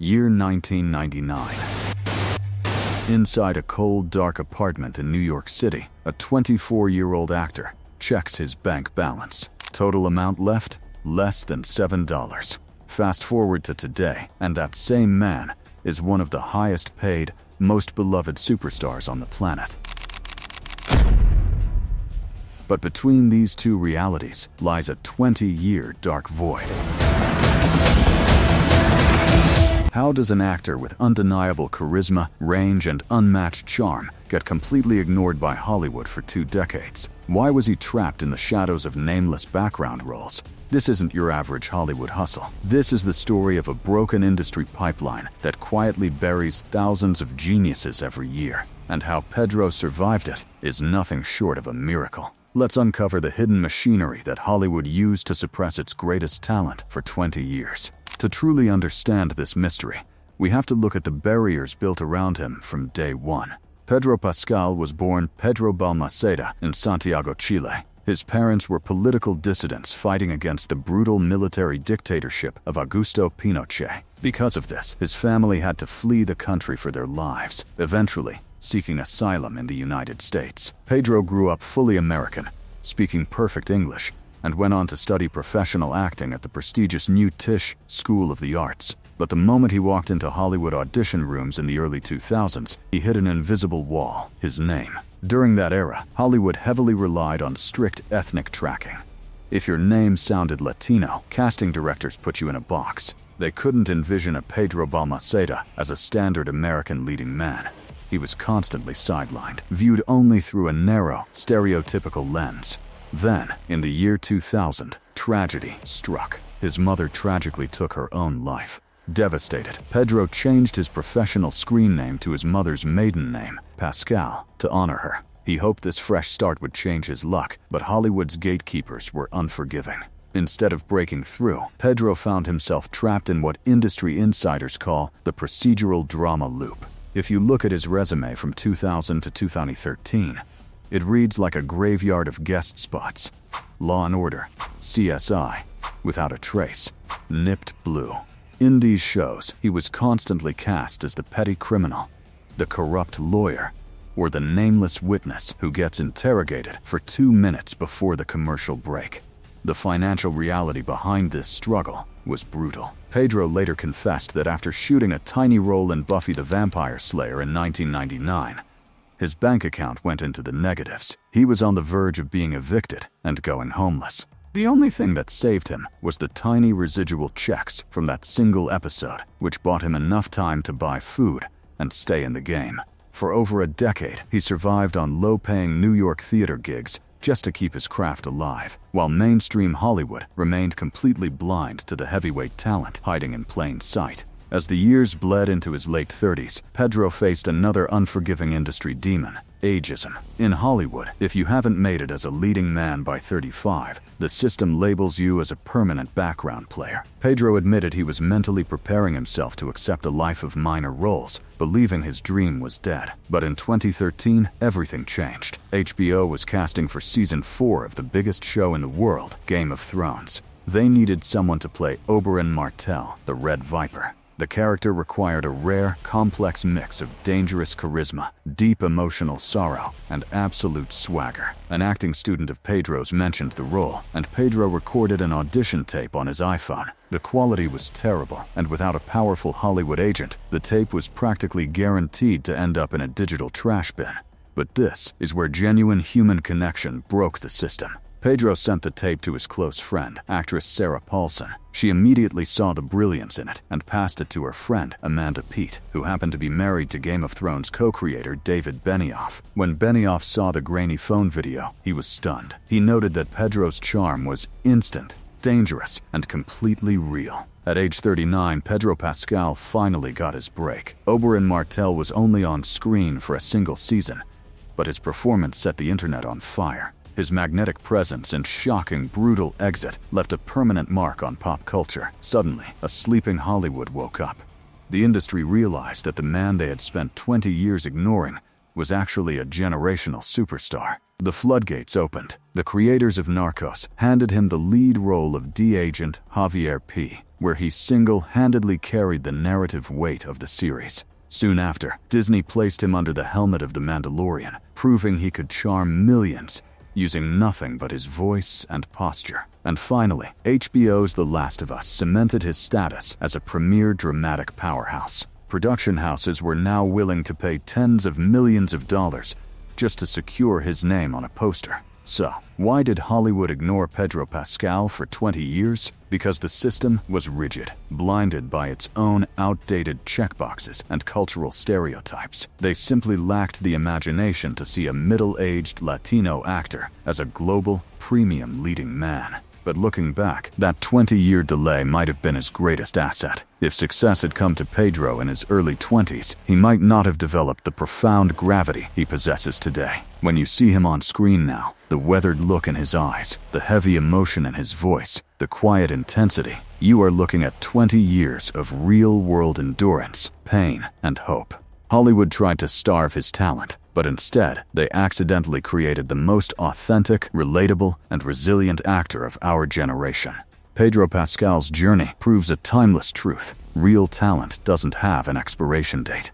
Year 1999. Inside a cold, dark apartment in New York City, a 24-year-old actor checks his bank balance. Total amount left? Less than $7. Fast forward to today, and that same man is one of the highest paid, most beloved superstars on the planet. But between these two realities lies a 20-year dark void. How does an actor with undeniable charisma, range, and unmatched charm get completely ignored by Hollywood for 2 decades? Why was he trapped in the shadows of nameless background roles? This isn't your average Hollywood hustle. This is the story of a broken industry pipeline that quietly buries thousands of geniuses every year. And how Pedro survived it is nothing short of a miracle. Let's uncover the hidden machinery that Hollywood used to suppress its greatest talent for 20 years. To truly understand this mystery, we have to look at the barriers built around him from day one. Pedro Pascal was born Pedro Balmaceda in Santiago, Chile. His parents were political dissidents fighting against the brutal military dictatorship of Augusto Pinochet. Because of this, his family had to flee the country for their lives, eventually seeking asylum in the United States. Pedro grew up fully American, speaking perfect English, and went on to study professional acting at the prestigious New Tisch School of the Arts. But the moment he walked into Hollywood audition rooms in the early 2000s, he hit an invisible wall: his name. During that era, Hollywood heavily relied on strict ethnic tracking. If your name sounded Latino, casting directors put you in a box. They couldn't envision a Pedro Balmaceda as a standard American leading man. He was constantly sidelined, viewed only through a narrow, stereotypical lens. Then, in the year 2000, tragedy struck. His mother tragically took her own life. Devastated, Pedro changed his professional screen name to his mother's maiden name, Pascal, to honor her. He hoped this fresh start would change his luck, but Hollywood's gatekeepers were unforgiving. Instead of breaking through, Pedro found himself trapped in what industry insiders call the procedural drama loop. If you look at his resume from 2000 to 2013, it reads like a graveyard of guest spots. Law & Order, CSI, Without a Trace, Nipped Blue. In these shows, he was constantly cast as the petty criminal, the corrupt lawyer, or the nameless witness who gets interrogated for 2 minutes before the commercial break. The financial reality behind this struggle was brutal. Pedro later confessed that after shooting a tiny role in Buffy the Vampire Slayer in 1999, his bank account went into the negatives. He was on the verge of being evicted and going homeless. The only thing that saved him was the tiny residual checks from that single episode, which bought him enough time to buy food and stay in the game. For over a decade, he survived on low-paying New York theater gigs just to keep his craft alive, while mainstream Hollywood remained completely blind to the heavyweight talent hiding in plain sight. As the years bled into his late 30s, Pedro faced another unforgiving industry demon: ageism. In Hollywood, if you haven't made it as a leading man by 35, the system labels you as a permanent background player. Pedro admitted he was mentally preparing himself to accept a life of minor roles, believing his dream was dead. But in 2013, everything changed. HBO was casting for season 4 of the biggest show in the world, Game of Thrones. They needed someone to play Oberyn Martell, the Red Viper. The character required a rare, complex mix of dangerous charisma, deep emotional sorrow, and absolute swagger. An acting student of Pedro's mentioned the role, and Pedro recorded an audition tape on his iPhone. The quality was terrible, and without a powerful Hollywood agent, the tape was practically guaranteed to end up in a digital trash bin. But this is where genuine human connection broke the system. Pedro sent the tape to his close friend, actress Sarah Paulson. She immediately saw the brilliance in it and passed it to her friend, Amanda Peet, who happened to be married to Game of Thrones co-creator David Benioff. When Benioff saw the grainy phone video, he was stunned. He noted that Pedro's charm was instant, dangerous, and completely real. At age 39, Pedro Pascal finally got his break. Oberyn Martell was only on screen for a single season, but his performance set the internet on fire. His magnetic presence and shocking, brutal exit left a permanent mark on pop culture. Suddenly, a sleeping Hollywood woke up. The industry realized that the man they had spent 20 years ignoring was actually a generational superstar. The floodgates opened. The creators of Narcos handed him the lead role of D-Agent Javier P., where he single-handedly carried the narrative weight of the series. Soon after, Disney placed him under the helmet of the Mandalorian, proving he could charm millions using nothing but his voice and posture. And finally, HBO's The Last of Us cemented his status as a premier dramatic powerhouse. Production houses were now willing to pay tens of millions of dollars just to secure his name on a poster. So, why did Hollywood ignore Pedro Pascal for 20 years? Because the system was rigid, blinded by its own outdated checkboxes and cultural stereotypes. They simply lacked the imagination to see a middle-aged Latino actor as a global, premium leading man. But looking back, that 20-year delay might have been his greatest asset. If success had come to Pedro in his early 20s, he might not have developed the profound gravity he possesses today. When you see him on screen now, the weathered look in his eyes, the heavy emotion in his voice, the quiet intensity, you are looking at 20 years of real-world endurance, pain, and hope. Hollywood tried to starve his talent, but instead, they accidentally created the most authentic, relatable, and resilient actor of our generation. Pedro Pascal's journey proves a timeless truth. Real talent doesn't have an expiration date.